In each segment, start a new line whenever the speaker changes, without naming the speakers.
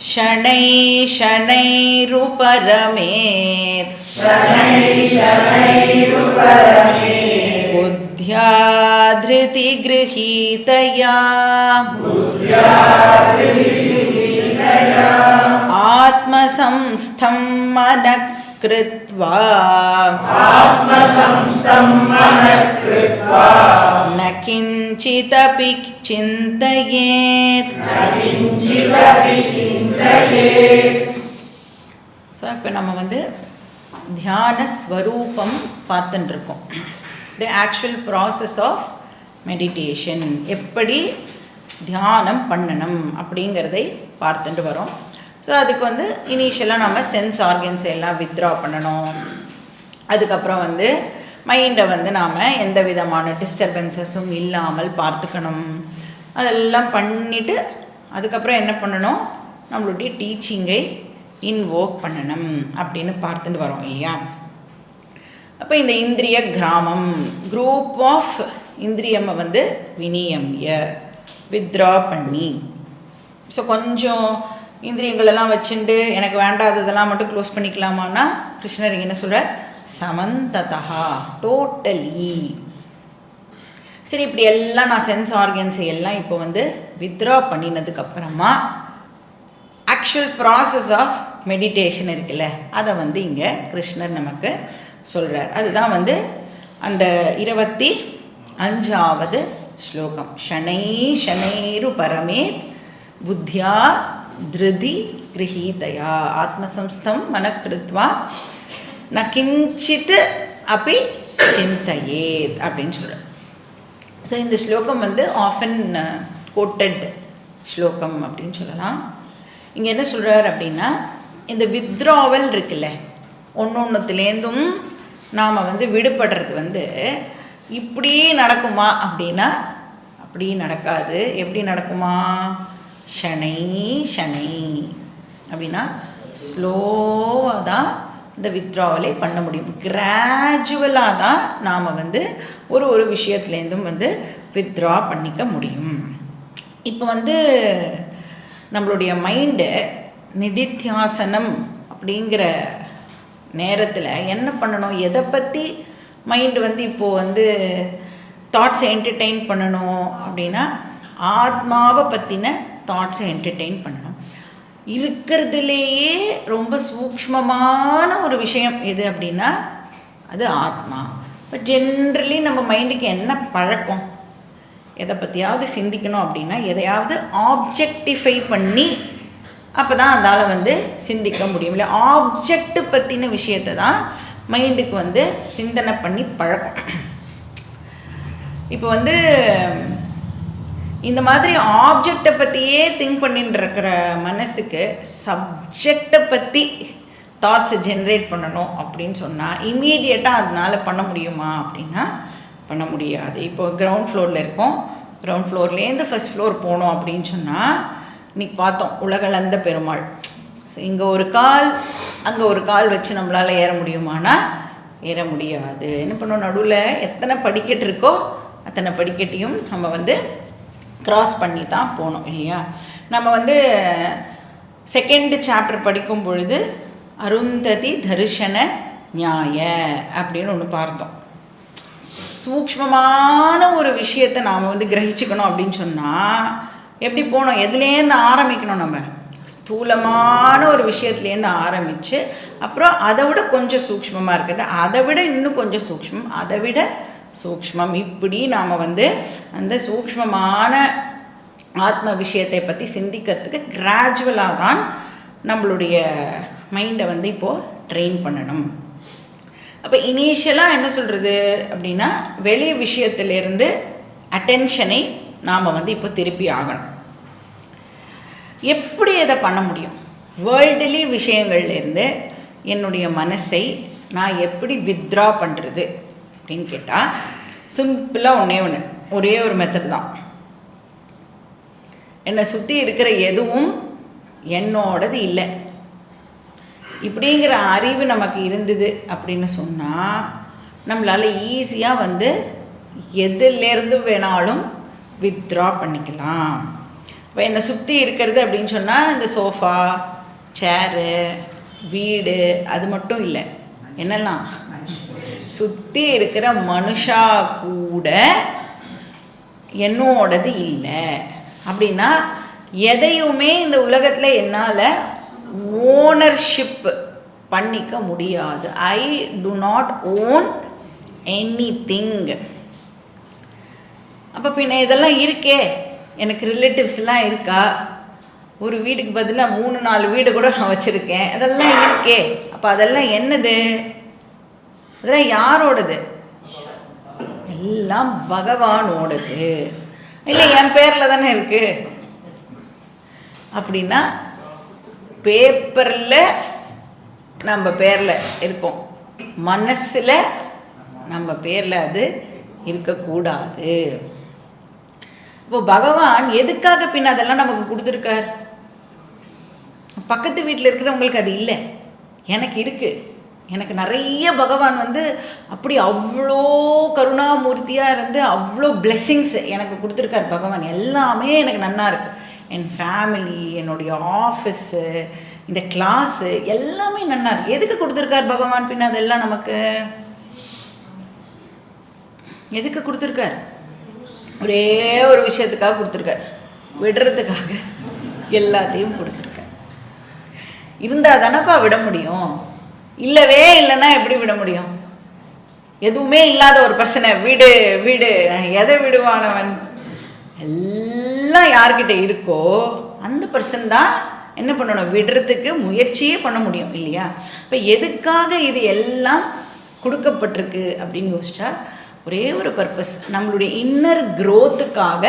शनै शनैरुपरमेत् बुद्ध्या धृतिगृहीतया आत्मसंस्थं मनः कृत्वा न किञ्चिदपि चिन्तयेत्. ஸோ இப்போ நம்ம வந்து தியான ஸ்வரூபம் பார்த்துட்டு இருக்கோம். The actual process of meditation, எப்படி தியானம் பண்ணணும் அப்படிங்கிறதை பார்த்துட்டு வரோம். ஸோ அதுக்கு வந்து இனிஷியலாக நம்ம சென்ஸ் ஆர்கன்ஸ் எல்லாம் வித்ட்ரா பண்ணணும். அதுக்கப்புறம் வந்து மைண்டை வந்து நாம் எந்த விதமான டிஸ்டர்பன்ஸஸும் இல்லாமல் பார்த்துக்கணும். அதெல்லாம் பண்ணிவிட்டு அதுக்கப்புறம் என்ன பண்ணணும், நம்மளுடைய டீச்சிங்கை இன்வோக் பண்ணணும் அப்படின்னு பார்த்துட்டு வரோம் இல்லையா. அப்போ இந்த இந்திரிய கிராமம், குரூப் ஆஃப் இந்திரியம்மை வந்து வினியம்ய வித்ட்ரா பண்ணி, ஸோ கொஞ்சம் இந்திரியங்களெல்லாம் வச்சுட்டு எனக்கு வேண்டாததெல்லாம் மட்டும் க்ளோஸ் பண்ணிக்கலாமான்னா கிருஷ்ணர் என்ன சொல்கிறார், சமந்ததா, டோட்டலி. சரி, இப்படி எல்லாம் நான் சென்ஸ் ஆர்கன்ஸை எல்லாம் இப்போ வந்து வித்ட்ரா பண்ணினதுக்கப்புறமா ஆக்சுவல் ப்ராசஸ் ஆஃப் மெடிடேஷன் இருக்குல்ல, அதை வந்து இங்கே கிருஷ்ணர் நமக்கு சொல்கிறார். அதுதான் வந்து அந்த 25வது ஸ்லோகம். ஷனை ஷனைரு பரமே புத்தியா திருதி கிரகீதயா ஆத்மசம்ஸ்தம் மனக்கிருத்வா ந கிஞ்சித் அப்படி சிந்தையேத் அப்படின்னு சொல்கிறார். ஸோ இந்த ஸ்லோகம் வந்து ஆஃபன் கோட்டட் ஸ்லோகம் அப்படின்னு சொல்லலாம். இங்கே என்ன சொல்கிறார் அப்படின்னா, இந்த வித்ட்ராவல் இருக்குல்ல, ஒன்றுத்துலேருந்தும் நாம் வந்து விடுபடுறது வந்து இப்படி நடக்குமா அப்படின்னா அப்படி நடக்காது. எப்படி நடக்குமா, ஷனை ஷனை அப்படின்னா ஸ்லோவாக தான் இந்த வித்ட்ராவலை பண்ண முடியும். கிராஜுவலாக தான் நாம் வந்து ஒரு விஷயத்துலேருந்தும் வந்து வித்ட்ரா பண்ணிக்க முடியும். இப்போ வந்து நம்மளுடைய மைண்டு நிதித்தியாசனம் அப்படிங்கிற நேரத்தில் என்ன பண்ணணும், எதை பற்றி மைண்டு வந்து இப்போது வந்து தாட்ஸை என்டர்டெயின் பண்ணணும் அப்படின்னா ஆத்மாவை பற்றின தாட்ஸை என்டர்டெயின் பண்ணணும். இருக்கிறதுலேயே ரொம்ப சூக்ஷ்மமான ஒரு விஷயம் எது அப்படின்னா அது ஆத்மா. இப்போ ஜென்ரலி நம்ம மைண்டுக்கு என்ன பழக்கம், எதை பற்றியாவது சிந்திக்கணும் அப்படின்னா எதையாவது ஆப்ஜெக்டிஃபை பண்ணி அப்போ தான் அதால் வந்து சிந்திக்க முடியும். இல்லை, ஆப்ஜெக்ட் பற்றின விஷயத்தை தான் மைண்டுக்கு வந்து சிந்தனை பண்ணி பழக்கம். இப்போ வந்து இந்த மாதிரி ஆப்ஜெக்டை பற்றியே திங்க் பண்ணிட்டு இருக்கிற மனசுக்கு சப்ஜெக்டை பற்றி தாட்ஸை ஜென்ரேட் பண்ணணும் அப்படின்னு சொன்னால் இம்மீடியட்டாக அதனால் பண்ண முடியுமா அப்படின்னா பண்ண முடியாது. இப்போ கிரவுண்ட் ஃப்ளோரில் இருக்கோம், கிரவுண்ட் ஃப்ளோர்லேருந்து ஃபஸ்ட் ஃப்ளோர் போனோம் அப்படின்னு சொன்னால் இன்றைக்கி பார்த்தோம் உலகளந்த பெருமாள். ஸோ இங்கே ஒரு கால் அங்கே ஒரு கால் வச்சு நம்மளால் ஏற முடியுமானா ஏற முடியாது. என்ன பண்ணோம், நடுவில் எத்தனை படிக்கட்டு இருக்கோ அத்தனை படிக்கட்டையும் நம்ம வந்து க்ராஸ் பண்ணி தான் போகணும் இல்லையா. நம்ம வந்து செகண்ட் சாப்டர் படிக்கும் பொழுது அருந்ததி தரிசன நியாய அப்படின்னு ஒன்று பார்த்தோம். சூக்ஷ்மமான ஒரு விஷயத்தை நாம் வந்து கிரகிச்சுக்கணும் அப்படின்னு சொன்னால் எப்படி போகணும், எதுலேருந்து ஆரம்பிக்கணும், நம்ம ஸ்தூலமான ஒரு விஷயத்துலேருந்து ஆரம்பித்து அப்புறம் அதை விட கொஞ்சம் சூக்ஷ்மமாக இருக்கிறது, அதை விட இன்னும் கொஞ்சம் சூக்ஷ்மம், அதை விட சூக்ஷ்மம், இப்படி நாம் வந்து அந்த சூக்ஷ்மமான ஆத்ம விஷயத்தை பற்றி சிந்திக்கிறதுக்கு கிராஜுவலாக தான் நம்மளுடைய மைண்டை வந்து இப்போது ட்ரெயின் பண்ணணும். அப்போ இனிஷியலாக என்ன சொல்கிறது அப்படின்னா வெளி விஷயத்திலேருந்து அட்டென்ஷனை நாம் வந்து இப்போ திருப்பி ஆகணும். எப்படி அதை பண்ண முடியும், வேர்ல்டுலி விஷயங்கள்லேருந்து என்னுடைய மனசை நான் எப்படி வித்ட்ரா பண்ணுறது அப்படின்னு கேட்டால் சிம்பிளாக ஒரே ஒரு மெத்தட் தான். என்னை சுற்றி இருக்கிற எதுவும் என்னோடது இல்லை இப்படிங்கிற அறிவு நமக்கு இருந்தது அப்படின்னு சொன்னால் நம்மளால் ஈஸியாக வந்து எதுலேருந்து வேணாலும் வித்ட்ரா பண்ணிக்கலாம். இப்போ என்னை சுற்றி இருக்கிறது அப்படின்னு சொன்னால் இந்த சோஃபா, சேரு, வீடு, அது மட்டும் இல்லை, என்னெல்லாம் சுற்றி இருக்கிற மனுஷா கூட என்னோடது இல்லை. அப்படின்னா எதையுமே இந்த உலகத்தில் என்னால் ஓனர்ஷிப் பண்ணிக்க முடியாது. ஐ டு நாட் ஓன் எனிதிங். அப்போ பின்ன இதெல்லாம் இருக்கே, எனக்கு ரிலேட்டிவ்ஸ்லாம் இருக்கா, ஒரு வீட்டுக்கு பதிலாக 3-4 வீடு கூட நான் வச்சுருக்கேன், அதெல்லாம் இருக்கே. அப்போ அதெல்லாம் என்னது? அதெல்லாம் யாரோடது? எல்லாம் பகவானோடது. இல்லை என் பேரில் தானே இருக்கு. அப்படின்னா பேப்பரில் நம்ம பேரில் இருக்கோம், மனசில் நம்ம பேரில் அது இருக்கக்கூடாது. இப்போ பகவான் எதுக்காக பின்ன அதெல்லாம் நமக்கு கொடுத்துருக்கார்? பக்கத்து வீட்டில் இருக்கிறவங்களுக்கு அது இல்லை, எனக்கு இருக்குது. எனக்கு நிறைய பகவான் அப்படி அவ்வளோ கருணாமூர்த்தியாக இருந்து அவ்வளோ பிளெஸ்ஸிங்ஸ் எனக்கு கொடுத்துருக்கார் பகவான். எல்லாமே எனக்கு நன்னா இருக்கு. என் ஃபேமிலி, என்னுடைய ஆஃபீஸு, இந்த கிளாஸு எல்லாமே நன்னா இருக்கு. எதுக்கு கொடுத்துருக்கார் பகவான் பின்ன அதெல்லாம் நமக்கு? எதுக்கு கொடுத்துருக்கார்? ஒரே ஒரு விஷயத்துக்காக கொடுத்துருக்கார், விடுறதுக்காக எல்லாத்தையும் கொடுத்துருக்கார். இருந்தால் தானப்பா விட முடியும். இல்லவே இல்லைன்னா எப்படி விட முடியும்? எதுவுமே இல்லாத ஒரு பர்சனை வீடு வீடு எதை விடுவானவன்? எல்லாம் யார்கிட்ட இருக்கோ அந்த பர்சன் தான் என்ன பண்ணணும்? விடுறதுக்கு முயற்சியே பண்ண முடியும் இல்லையா? இப்போ எதுக்காக இது எல்லாம் கொடுக்கப்பட்டிருக்கு அப்படின்னு யோசிச்சா ஒரே ஒரு பர்பஸ், நம்மளுடைய இன்னர் க்ரோத்துக்காக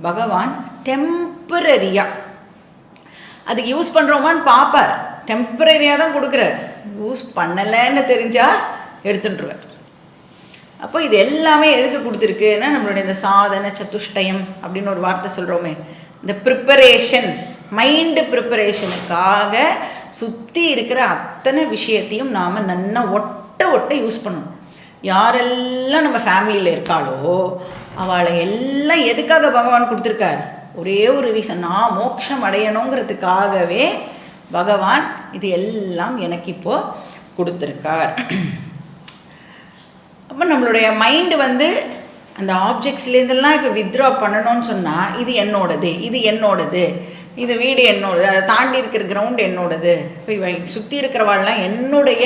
பகவான் டெம்பரரியாக அதுக்கு யூஸ் பண்ணுறோமான்னு பார்ப்பார். டெம்பரரியாக தான் கொடுக்குறார். யூஸ் பண்ணலைன்னு தெரிஞ்சால் எடுத்துட்டுருவார். அப்போ இது எல்லாமே எதுக்கு கொடுத்துருக்குன்னா நம்மளுடைய இந்த சாதன சதுஷ்டயம் அப்படின்னு ஒரு வார்த்தை சொல்கிறோமே, இந்த ப்ரிப்பரேஷன், மைண்டு ப்ரிப்பரேஷனுக்காக சுற்றி இருக்கிற அத்தனை விஷயத்தையும் நாம் நன்னா ஒட்ட யூஸ் பண்ணணும். யாரெல்லாம் நம்ம ஃபேமிலியில் இருக்காளோ அவளை எல்லாம் எதுக்காக பகவான் கொடுத்துருக்கார்? ஒரே ஒரு ரீசன், நான் மோட்சம் அடையணுங்கிறதுக்காகவே பகவான் இது எல்லாம் எனக்கு இப்போது கொடுத்துருக்கார். அப்போ நம்மளுடைய மைண்டு அந்த ஆப்ஜெக்ட்ஸ்லேருந்தெல்லாம் இப்போ வித்ட்ரா பண்ணணும்னு சொன்னால் இது என்னோடது, இது என்னோடது, இது வீடு என்னோடது, அதை தாண்டி இருக்கிற கிரவுண்ட் என்னோடது, இப்போ இவை சுற்றி இருக்கிறவாள்லாம் என்னுடைய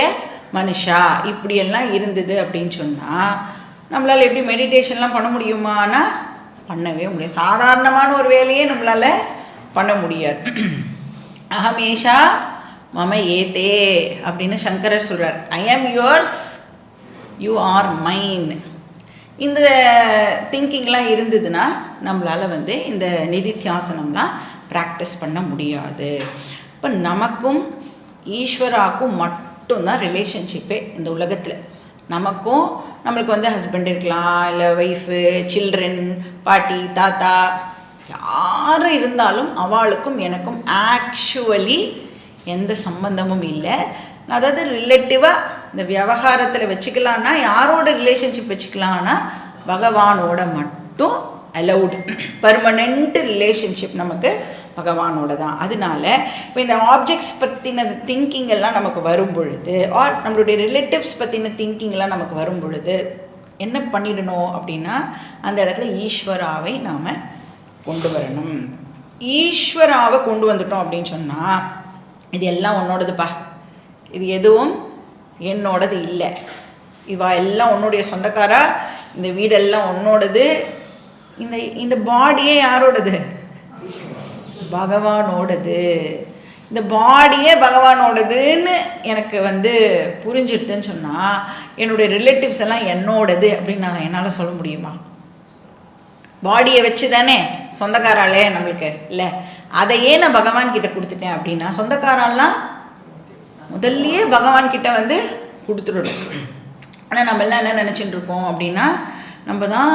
மனுஷா, இப்படியெல்லாம் இருந்தது அப்படின்னு சொன்னால் நம்மளால் எப்படி மெடிடேஷன்லாம் பண்ண முடியுமானா பண்ணவே முடியாது. சாதாரணமான ஒரு வேலையே நம்மளால் பண்ண முடியாது. அகமேஷா மம ஏதே அப்படின்னு சங்கரர் சொல்கிறார். ஐ ஆம் யுவர்ஸ், யூ ஆர் மைன். இந்த திங்கிங்லாம் இருந்ததுன்னா நம்மளால் இந்த நிதித்தியாசனம்லாம் ப்ராக்டிஸ் பண்ண முடியாது. இப்போ நமக்கும் ஈஸ்வராக்கும் மட்டும்தான் ரிலேஷன்ஷிப்பே இந்த உலகத்தில். நமக்கும் நம்மளுக்கு ஹஸ்பண்ட் இருக்கலாம், இல்லை ஒய்ஃபு, சில்ட்ரன், பாட்டி, தாத்தா, யார் இருந்தாலும் அவளுக்கும் எனக்கும் ஆக்சுவலி எந்த சம்பந்தமும் இல்லை. அதாவது ரிலேட்டிவாக இந்த விவகாரத்தில் வச்சுக்கலான்னா யாரோட ரிலேஷன்ஷிப் வச்சுக்கலான்னா பகவானோட மட்டும் அலௌடு. பர்மனெண்ட் ரிலேஷன்ஷிப் நமக்கு பகவானோட தான். அதனால இப்போ இந்த ஆப்ஜெக்ட்ஸ் பற்றின திங்கிங் எல்லாம் நமக்கு வரும் பொழுது, ஆர் நம்மளுடைய ரிலேட்டிவ்ஸ் பற்றின திங்கிங்லாம் நமக்கு வரும் பொழுது என்ன பண்ணிடணும் அப்படின்னா அந்த இடத்துல ஈஸ்வராவை நாம் கொண்டு வரணும். ஈஸ்வராவை கொண்டு வந்துட்டோம் அப்படின்னு சொன்னால் இது எல்லாம் உன்னோடதுப்பா, இது எதுவும் என்னோடது இல்லை, இவா எல்லாம் உன்னுடைய சொந்தக்காரா, இந்த வீடெல்லாம் உன்னோடது, இந்த பாடியே யாரோடது? பகவானோடது. இந்த பாடியே பகவானோடதுன்னு எனக்கு புரிஞ்சிடுதுன்னு சொன்னால் என்னுடைய ரிலேட்டிவ்ஸ் எல்லாம் என்னோடது அப்படின்னு நான் என்னால் சொல்ல முடியுமா? பாடியை வச்சு தானே சொந்தக்காராலே நம்மளுக்கு இல்லை. அதையே நான் பகவான் கிட்ட கொடுத்துட்டேன் அப்படின்னா சொந்தக்காரெல்லாம் முதல்லையே பகவான் கிட்ட கொடுத்துடணும். ஆனால் நம்ம எல்லாம் என்ன நினச்சிட்டு இருக்கோம் அப்படின்னா நம்ம தான்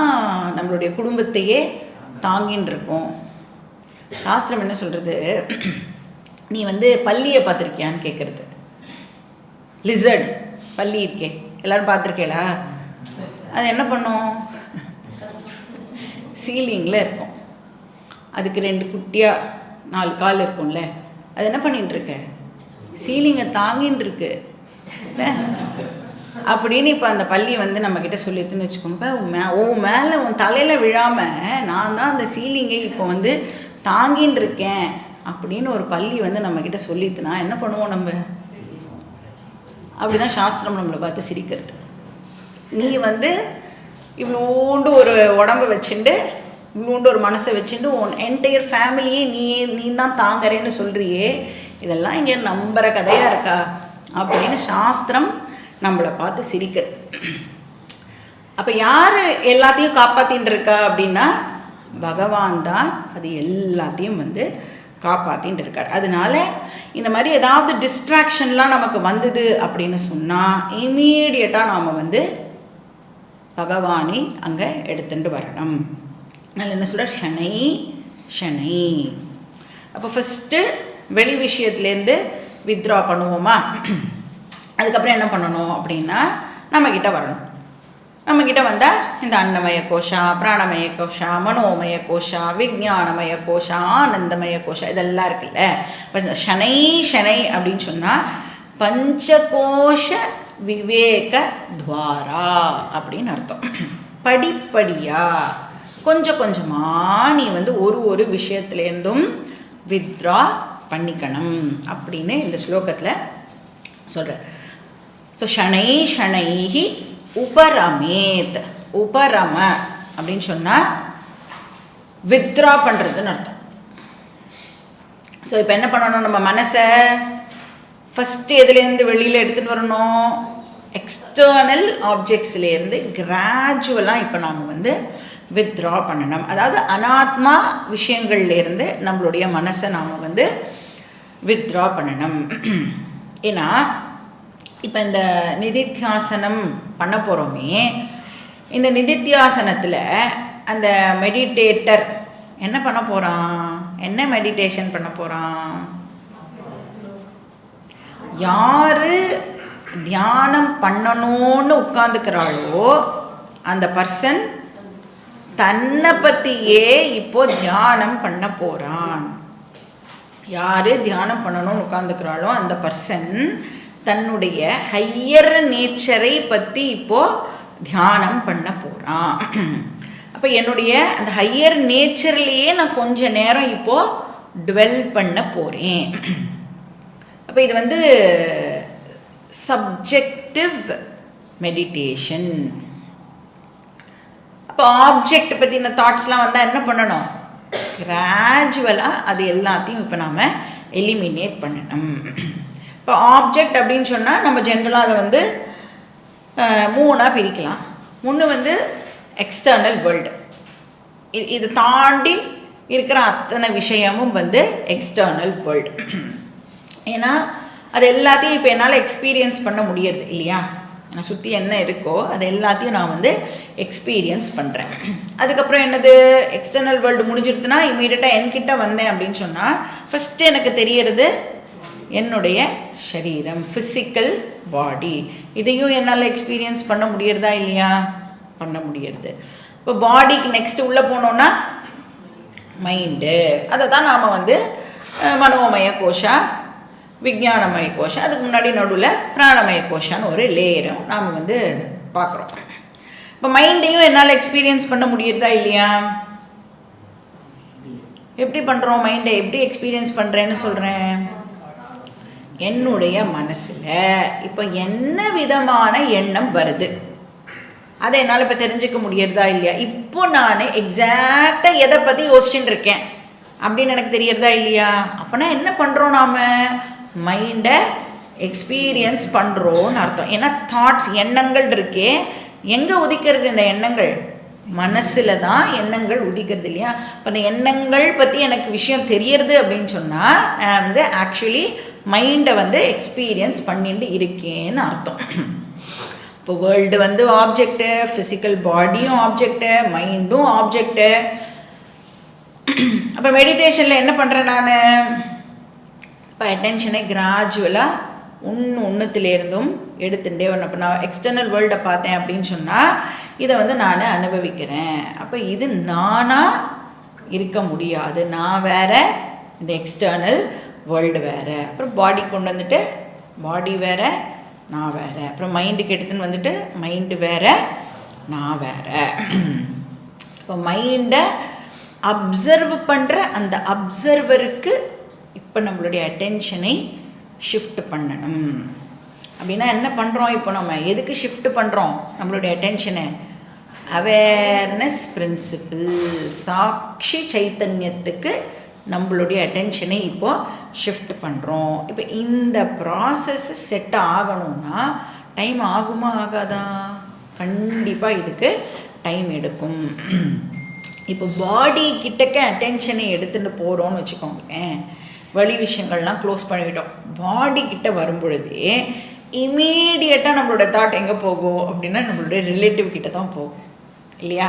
நம்மளுடைய குடும்பத்தையே தாங்கின்னு இருக்கோம். சாஸ்திரம் என்ன சொல்கிறது, நீ பல்லியை பார்த்துருக்கியான்னு கேட்குறது. லிசர்ட் பல்லி இருக்கே, எல்லோரும் பார்த்துருக்கேளா? அது என்ன பண்ணும்? சீலிங்கில் இருக்கும். அதுக்கு 2 குட்டியாக 4 கால் இருக்கும்ல, அது என்ன பண்ணிட்டு இருக்க, சீலிங்கை தாங்கின்னு இருக்கு அப்படின்னு இப்போ அந்த பள்ளி வந்து நம்மக்கிட்ட சொல்லிட்டுன்னு வச்சுக்கோங்க. உன் மேலே உன் தலையில் விழாமல் நான் தான் அந்த சீலிங்கை இப்போ வந்து தாங்கின்னு இருக்கேன் அப்படின்னு ஒரு பள்ளி வந்து நம்மக்கிட்ட சொல்லிட்டுனா என்ன பண்ணுவோம் நம்ம? அப்படிதான் சாஸ்திரம் நம்மளை பார்த்து சிரிக்கிறது. நீ வந்து இவ்வளோண்டு ஒரு உடம்பை வச்சுட்டு இவ்வளோண்டு ஒரு மனசை வச்சுட்டு உன் என்டையர் ஃபேமிலியே நீ தான் தாங்குறேன்னு சொல்கிறியே, இதெல்லாம் இங்கே நம்புகிற கதையாக இருக்கா அப்படின்னு சாஸ்திரம் நம்மளை பார்த்து சிரிக்கிறது. அப்போ யார் எல்லாத்தையும் காப்பாற்றின்னு இருக்கா அப்படின்னா பகவான் தான் அது எல்லாத்தையும் வந்து காப்பாற்றின்னு இருக்கார். அதனால இந்த மாதிரி ஏதாவது டிஸ்ட்ராக்ஷன்லாம் நமக்கு வந்தது அப்படின்னு சொன்னால் இமீடியட்டாக நாம் வந்து பகவானை அங்கே எடுத்துட்டு வரணும். அதனால் என்ன சொல்கிறார், ஷனை ஷனை. அப்போ ஃபஸ்ட்டு வெளி விஷயத்துலேருந்து வித்ரா பண்ணுவோமா, அதுக்கப்புறம் என்ன பண்ணணும் அப்படின்னா நம்மக்கிட்ட வரணும். நம்மக்கிட்ட வந்தால் இந்த அன்னமய கோஷா, பிராணமய கோஷா, மனோமய கோஷா, விஜானமய கோஷா, ஆனந்தமய கோஷா இதெல்லாம் இருக்குல்ல. இப்போ ஷனை ஷனை அப்படின்னு சொன்னால் பஞ்சகோஷ விவேக துவாரா அப்படின்னு அர்த்தம். படிப்படியாக கொஞ்சம் கொஞ்சமாக நீ வந்து ஒரு விஷயத்துலேருந்தும் வித்ரா பண்ணிக்கணும் அப்படின்னு இந்த ஸ்லோகத்தில் சொல்கிறார். ஸோ ஷனை ஷனைஹி உபரமேத். உபரம அப்படின்னு சொன்னால் வித்ரா பண்ணுறதுன்னு அர்த்தம். ஸோ இப்போ என்ன பண்ணணும், நம்ம மனசை ஃபஸ்ட்டு எதுலேருந்து வெளியில் எடுத்துகிட்டு வரணும், எக்ஸ்டர்னல் ஆப்ஜெக்ட்ஸ்லேருந்து கிராஜுவலாக இப்போ நாம் வந்து வித்ரா பண்ணணும். அதாவது அனாத்மா விஷயங்கள்லேருந்து நம்மளுடைய மனசை நாம் வந்து வித்ரா பண்ணணும். ஏன்னா இப்போ இந்த நிதித்தியாசனம் பண்ண போகிறோமே, இந்த நிதித்தியாசனத்தில் அந்த மெடிடேட்டர் என்ன பண்ண போகிறான், என்ன மெடிடேஷன் பண்ண போகிறான், யார் தியானம் பண்ணணும்னு உட்காந்துக்கிறாளோ அந்த பர்சன் தன்னை பற்றியே இப்போ தியானம் பண்ண போகிறான். யார் தியானம் பண்ணணும்னு உட்காந்துக்கிறாளோ அந்த பர்சன் தன்னுடைய ஹையர் நேச்சரை பற்றி இப்போது தியானம் பண்ண போகிறான். அப்போ என்னுடைய அந்த ஹையர் நேச்சர்லேயே நான் கொஞ்ச நேரம் இப்போது டுவெல் பண்ண போகிறேன். அப்போ இது வந்து சப்ஜெக்டிவ் மெடிடேஷன். அப்போ ஆப்ஜெக்ட் பற்றின தாட்ஸ்லாம் வந்தால் என்ன பண்ணணும், கிராஜுவலாக அது எல்லாத்தையும் இப்போ நாம் எலிமினேட் பண்ணணும். இப்போ ஆப்ஜெக்ட் அப்படின்னு சொன்னால் நம்ம ஜென்ரலாக அதை வந்து 3ஆக பிரிக்கலாம். ஒன்று வந்து எக்ஸ்டர்னல் வேர்ல்டு, இது தாண்டி இருக்கிற அத்தனை விஷயமும் வந்து எக்ஸ்டர்னல் வேர்ல்டு. ஏன்னா அது எல்லாத்தையும் இப்போ என்னால் எக்ஸ்பீரியன்ஸ் பண்ண முடியறது இல்லையா, என்னை சுற்றி என்ன இருக்கோ அது எல்லாத்தையும் நான் வந்து எக்ஸ்பீரியன்ஸ் பண்ணுறேன். அதுக்கப்புறம் என்னது, எக்ஸ்டர்னல் வேர்ல்டு முடிஞ்சிடுதுன்னா இமீடியட்டாக என்கிட்ட வந்தேன் அப்படின்னு சொன்னால் ஃபஸ்ட்டு எனக்கு தெரியறது என்னுடைய சரீரம், ஃபிசிக்கல் பாடி. இதையும் என்னால் எக்ஸ்பீரியன்ஸ் பண்ண முடியறதா இல்லையா, பண்ண முடியறது. இப்போ பாடிக்கு நெக்ஸ்ட்டு உள்ளே போனோன்னா மைண்டு, அதை தான் நாம் வந்து மனோமய கோஷா, விஜானமய கோஷம், அதுக்கு முன்னாடி நடுவில் பிராணமய கோஷான்னு ஒரு லேயரும் நாம் வந்து பார்க்குறோம். இப்போ மைண்டையும் என்னால் எக்ஸ்பீரியன்ஸ் பண்ண முடியறதா இல்லையா, எப்படி பண்ணுறோம், மைண்டை எப்படி எக்ஸ்பீரியன்ஸ் பண்ணுறேன்னு சொல்கிறேன், என்னுடைய மனசில் இப்போ என்ன விதமான எண்ணம் வருது அதை என்னால் இப்போ தெரிஞ்சுக்க முடியறதா இல்லையா, இப்போ நான் எக்ஸாக்டாக எதை பற்றி யோசிச்சுட்டு இருக்கேன் அப்படின்னு எனக்கு தெரியறதா இல்லையா. அப்போனா என்ன பண்ணுறோம், நாம் மைண்டை எக்ஸ்பீரியன்ஸ் பண்ணுறோன்னு அர்த்தம். ஏன்னா தாட்ஸ், எண்ணங்கள் இருக்கே, எங்கே உதிக்கிறது இந்த எண்ணங்கள், மனசில் தான் எண்ணங்கள் உதிக்கிறது இல்லையா. இப்போ அந்த எண்ணங்கள் பற்றி எனக்கு விஷயம் தெரியறது அப்படின்னு சொன்னால் நான் வந்து ஆக்சுவலி மைண்டை வந்து எக்ஸ்பீரியன்ஸ் பண்ணிட்டு இருக்கேன்னு அர்த்தம். இப்போ வேர்ல்டு வந்து ஆப்ஜெக்டு, ஃபிசிக்கல் பாடியும் ஆப்ஜெக்டு, மைண்டும் ஆப்ஜெக்டு. அப்போ மெடிடேஷனில் என்ன பண்ணுறேன் நான், இப்போ அட்டென்ஷனை கிராஜுவலாக ஒன்றுத்துலேருந்தும் எடுத்துகிட்டே வரணும். இப்போ நான் எக்ஸ்டர்னல் வேர்ல்டை பார்த்தேன் அப்படின்னு சொன்னால் இதை வந்து நான் அனுபவிக்கிறேன். அப்போ இது நானா இருக்க முடியாது. நான் வேற, இந்த எக்ஸ்டர்னல் வேர்ல்டு வேறு. அப்புறம் பாடி கொண்டு வந்துட்டு பாடி வேறு, நான் வேறு. அப்புறம் மைண்டுக்கு எடுத்துன்னு வந்துட்டு மைண்டு வேறு, நான் வேறு. இப்போ மைண்டை அப்சர்வ் பண்ணுற அந்த அப்சர்வருக்கு இப்போ நம்மளுடைய அட்டென்ஷனை ஷிஃப்ட் பண்ணணும். அப்படின்னா என்ன பண்ணுறோம்? இப்போ நம்ம எதுக்கு ஷிஃப்ட் பண்ணுறோம் நம்மளுடைய அட்டென்ஷனை? அவேர்னஸ் பிரின்சிபிள், சாட்சி சைத்தன்யத்துக்கு நம்மளுடைய அட்டென்ஷனை இப்போது ஷிஃப்ட் பண்ணுறோம். இப்போ இந்த ப்ராசஸ் செட் ஆகணும்னா டைம் ஆகுமா ஆகாதா? கண்டிப்பாக இதுக்கு டைம் எடுக்கும். இப்போ பாடி கிட்டக்க அட்டென்ஷனை எடுத்துகிட்டு போகிறோன்னு வச்சுக்கோங்களேன். வழி விஷயங்கள்லாம் க்ளோஸ் பண்ணிவிட்டோம். பாடி கிட்ட வரும்பொழுதே இமீடியட்டாக நம்மளோட தாட் எங்கே போகும் அப்படின்னா நம்மளுடைய ரிலேட்டிவ் கிட்ட தான் போகும் இல்லையா?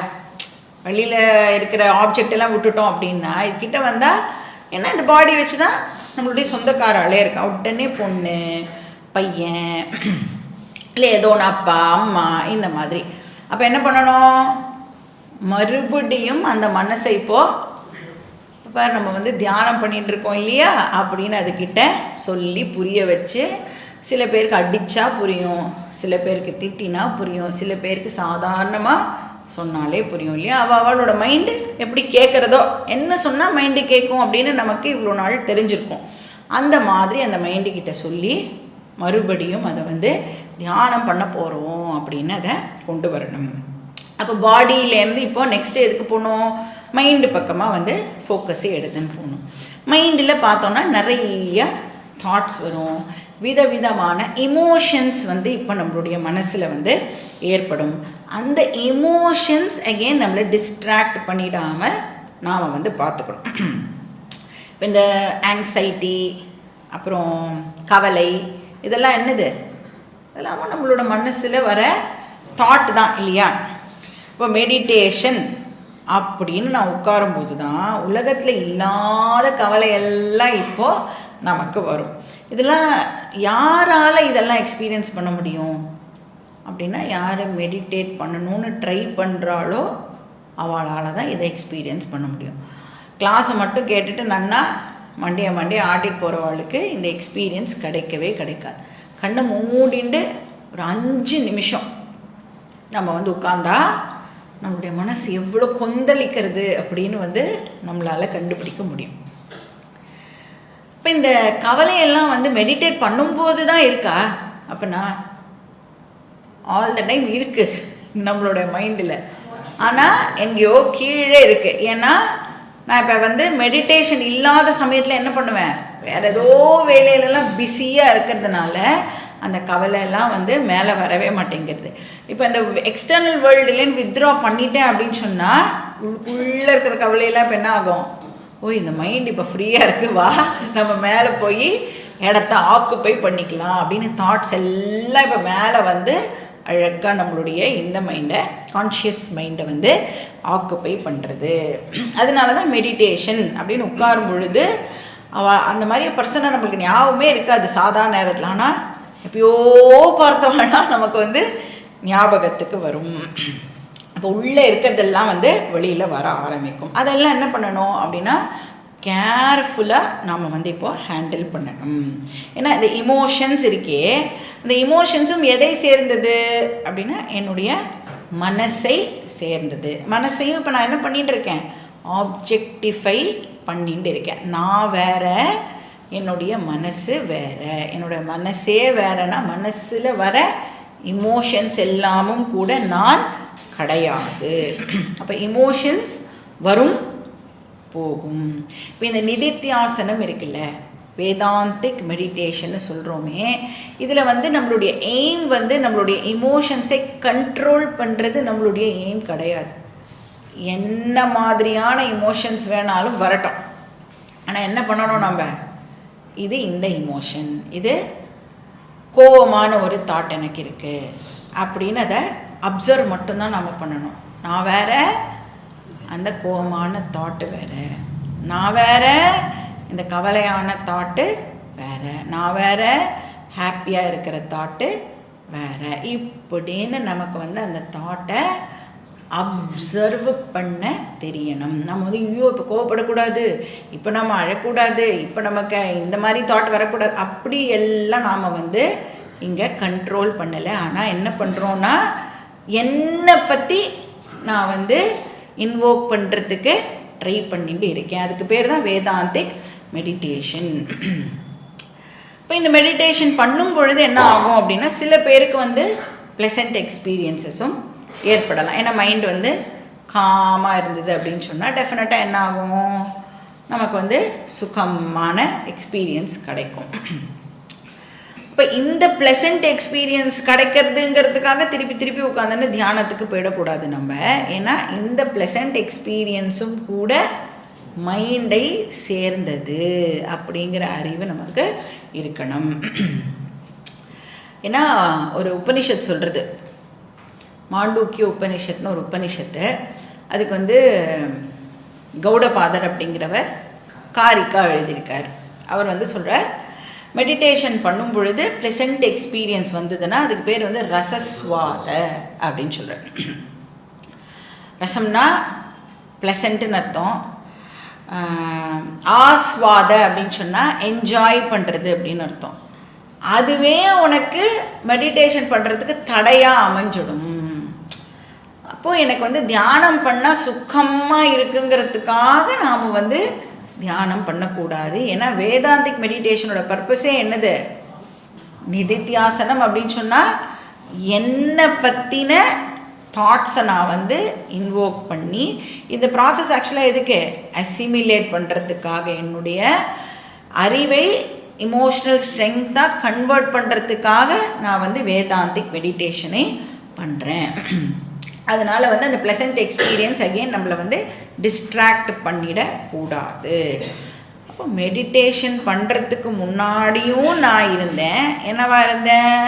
வழியில் இருக்கிற ஆப்ஜெக்ட் எல்லாம் விட்டுட்டோம் அப்படின்னா இதுக்கிட்ட வந்தால் ஏன்னா இந்த பாடி வச்சு தான் நம்மளுடைய சொந்தக்காராலே இருக்கா. உடனே பொண்ணு, பையன், இல்லை ஏதோ ஒன்று அப்பா, அம்மா, இந்த மாதிரி. அப்போ என்ன பண்ணணும்? மறுபடியும் அந்த மனசை இப்போது இப்போ நம்ம வந்து தியானம் பண்ணிகிட்டு இருக்கோம் இல்லையா அப்படின்னு அதுக்கிட்ட சொல்லி புரிய வச்சு, சில பேருக்கு அடித்தா புரியும், சில பேருக்கு திட்டினா புரியும், சில பேருக்கு சாதாரணமாக சொன்னாலே புரியும் இல்லையா? அவளோட மைண்டு எப்படி கேட்குறதோ, என்ன சொன்னால் மைண்டு கேட்கும் அப்படின்னு நமக்கு இவ்வளோ நாள் தெரிஞ்சிருக்கும். அந்த மாதிரி அந்த மைண்டுக்கிட்ட சொல்லி மறுபடியும் அதை வந்து தியானம் பண்ண போகிறோம் அப்படின்னு அதை கொண்டு வரணும். அப்போ பாடியிலேருந்து இப்போது நெக்ஸ்ட்டு எதுக்கு போகணும்? மைண்டு பக்கமாக வந்து ஃபோக்கஸை எடுத்துன்னு போகணும். மைண்டில் பார்த்தோன்னா நிறைய தாட்ஸ் வரும், விதவிதமான எமோஷன்ஸ் வந்து இப்போ நம்மளுடைய மனசில் வந்து ஏற்படும். அந்த எமோஷன்ஸ் அகெயின் நம்மளை டிஸ்ட்ராக்ட் பண்ணிடாமல் நாம் வந்து பார்த்துக்கணும். இப்போ இந்த ஆங்ஸைட்டி, அப்புறம் கவலை, இதெல்லாம் என்னது? இதெல்லாம் நம்மளோட மனசில் வர தாட் தான் இல்லையா? இப்போ மெடிடேஷன் அப்படின்னு நான் உட்காரும்போது தான் உலகத்தில் இல்லாத கவலையெல்லாம் இப்போது நமக்கு வரும். இதெல்லாம் யாரால் இதெல்லாம் எக்ஸ்பீரியன்ஸ் பண்ண முடியும் அப்படின்னா, யார் மெடிடேட் பண்ணணும்னு ட்ரை பண்ணுறாளோ அவளால் தான் இதை எக்ஸ்பீரியன்ஸ் பண்ண முடியும். கிளாஸை மட்டும் கேட்டுட்டு நன்னா மண்டே ஆட்டிட்டு போகிறவளுக்கு இந்த எக்ஸ்பீரியன்ஸ் கிடைக்கவே கிடைக்காது. கண்ணை மூடிண்டு ஒரு 5 நிமிஷம் நம்ம வந்து உட்கார்ந்தா நம்மளுடைய மனசு எவ்வளோ கொந்தளிக்கிறது அப்படின்னு வந்து நம்மளால் கண்டுபிடிக்க முடியும். இப்போ இந்த கவலையெல்லாம் வந்து மெடிடேட் பண்ணும்போது தான் இருக்கா அப்படின்னா, ஆல் த டைம் இருக்குது நம்மளோட மைண்டில். ஆனால் எங்கேயோ கீழே இருக்குது. ஏன்னா நான் இப்போ வந்து மெடிடேஷன் இல்லாத சமயத்தில் என்ன பண்ணுவேன்? வேறு ஏதோ வேலையிலலாம் பிஸியாக இருக்கிறதுனால அந்த கவலையெல்லாம் வந்து மேலே வரவே மாட்டேங்கிறது. இப்போ இந்த எக்ஸ்டர்னல் வேர்ல்டுலேருந்து வித்ட்ரா பண்ணிட்டேன் அப்படின்னு சொன்னால் உள்ளே இருக்கிற கவலையெல்லாம் இப்போ என்ன ஆகும்? ஓ, இந்த மைண்ட் இப்போ ஃப்ரீயாக இருக்குது, வா நம்ம மேலே போய் இடத்த ஆக்குப்பை பண்ணிக்கலாம் அப்படின்னு தாட்ஸ் எல்லாம் இப்போ மேலே வந்து அழகாக நம்மளுடைய இந்த மைண்டை, கான்ஷியஸ் மைண்டை வந்து ஆக்குப்பை பண்ணுறது. அதனால தான் மெடிடேஷன் அப்படின்னு உட்காரும் பொழுது அந்த மாதிரி பர்சனை நம்மளுக்கு ஞாபகமே இருக்காது சாதாரண நேரத்தில். ஆனால் எப்பயோ பார்த்தோம்னா நமக்கு வந்து ஞாபகத்துக்கு வரும். அப்போ உள்ளே இருக்கிறதெல்லாம் வந்து வெளியில் வர ஆரம்பிக்கும். அதெல்லாம் என்ன பண்ணணும் அப்படின்னா, கேர்ஃபுல்லாக நாம் வந்து இப்போது ஹேண்டில் பண்ணணும். ஏன்னா இந்த இமோஷன்ஸ் இருக்கே, இந்த இமோஷன்ஸும் எதை சேர்ந்தது அப்படின்னா என்னுடைய மனசை சேர்ந்தது. மனசையும் இப்போ நான் என்ன பண்ணிகிட்டு இருக்கேன்? ஆப்ஜெக்டிஃபை பண்ணிட்டு இருக்கேன். நான் வேற, என்னுடைய மனசு வேற. என்னோடய மனசே வேறனா மனசில் வர இமோஷன்ஸ் எல்லாமும் கூட நான் கிடையாது. அப்போ இமோஷன்ஸ் வரும் போகும். இப்போ இந்த நிதித்தியாசனம் இருக்குல்ல, வேதாந்திக் மெடிடேஷன்னு சொல்கிறோமே, இதில் வந்து நம்மளுடைய எய்ம் வந்து நம்மளுடைய இமோஷன்ஸை கண்ட்ரோல் பண்ணுறது நம்மளுடைய எய்ம் கிடையாது. என்ன மாதிரியான இமோஷன்ஸ் வேணாலும் வரட்டும், ஆனால் என்ன பண்ணணும் நம்ம? இது இந்த இமோஷன், இது கோபமான ஒரு தாட் எனக்கு இருக்குது அப்படின்னு அதை அப்சர்வ் மட்டும்தான் நம்ம பண்ணணும். நான் வேற, அந்த கோபமான தாட்டு வேறு, நான் வேற, இந்த கவலையான தாட்டு வேறு, நான் வேற, ஹாப்பியாக இருக்கிற தாட்டு வேறு. இப்படின்னு நமக்கு வந்து அந்த தாட்டை அப்சர்வ் பண்ண தெரியணும். நம்ம வந்து ஐயோ இப்போ கோவப்படக்கூடாது, இப்போ நம்ம அழக்கூடாது, இப்போ நமக்கு இந்த மாதிரி தாட் வரக்கூடாது, அப்படி எல்லாம் நாம் வந்து இங்கே கண்ட்ரோல் பண்ணலை. ஆனால் என்ன பண்ணுறோன்னா என்னை பற்றி நான் வந்து இன்வோக் பண்ணுறதுக்கு ட்ரை பண்ணிட்டு இருக்கேன். அதுக்கு பேர் தான் வேதாந்திக் மெடிடேஷன். இப்போ இந்த மெடிடேஷன் பண்ணும் பொழுது என்ன ஆகும் அப்படின்னா, சில பேருக்கு வந்து ப்ளசண்ட் எக்ஸ்பீரியன்ஸஸும் ஏற்படலாம். ஏன்னா மைண்ட் வந்து காமாக இருந்தது அப்படின்னு சொன்னால் டெஃபினட்டாக என்ன ஆகும், நமக்கு வந்து சுகமான எக்ஸ்பீரியன்ஸ் கிடைக்கும். இப்போ இந்த ப்ளசண்ட் எக்ஸ்பீரியன்ஸ் கிடைக்கிறதுங்கிறதுக்காக திருப்பி திருப்பி உட்காந்துன்னு தியானத்துக்கு போயிடக்கூடாது நம்ம. ஏன்னா இந்த ப்ளசண்ட் எக்ஸ்பீரியன்ஸும் கூட மைண்டை சேர்ந்தது அப்படிங்கிற அறிவு நமக்கு இருக்கணும். ஏன்னா ஒரு உபனிஷத் சொல்கிறது, மாண்டூக்கிய உபனிஷத்னு ஒரு உபனிஷத்து, அதுக்கு வந்து கௌடபாதர் அப்படிங்கிறவர் காரிக்கா எழுதியிருக்கார். அவர் வந்து சொல்கிறார், மெடிடேஷன் பண்ணும் பொழுது ப்ளசண்ட் எக்ஸ்பீரியன்ஸ் வந்ததுன்னா அதுக்கு பேர் வந்து ரசஸ்வாத அப்படின்னு சொல்கிறார். ரசம்னா ப்ளசண்ட்டுன்னு அர்த்தம், ஆஸ்வாத அப்படின்னு சொன்னால் என்ஜாய் பண்ணுறது அப்படின்னு அர்த்தம். அதுவே உனக்கு மெடிடேஷன் பண்ணுறதுக்கு தடையாக அமைஞ்சிடும். அப்போது எனக்கு வந்து தியானம் பண்ணால் சுக்கமாக இருக்குங்கிறதுக்காக நாம் வந்து தியானம் பண்ணக்கூடாது. ஏன்னா வேதாந்திக் மெடிடேஷனோட பர்பஸே என்னது, நிதித்தியாசனம் அப்படின்னு சொன்னால் என்னை பற்றின தாட்ஸை நான் வந்து இன்வோக் பண்ணி, இந்த ப்ராசஸ் ஆக்சுவலாக எதுக்கு, அசிமிலேட் பண்ணுறதுக்காக, என்னுடைய அறிவை இமோஷ்னல் ஸ்ட்ரெங்க்தாக கன்வெர்ட் பண்ணுறதுக்காக நான் வந்து வேதாந்திக் மெடிடேஷனை பண்ணுறேன். அதனால் வந்து அந்த ப்ளசண்ட் எக்ஸ்பீரியன்ஸ் அகெயின் நம்மளை வந்து டிஸ்ட்ராக்ட் பண்ணிடக்கூடாது. அப்போ மெடிடேஷன் பண்ணுறதுக்கு முன்னாடியும் நான் இருந்தேன், என்னவா இருந்தேன்,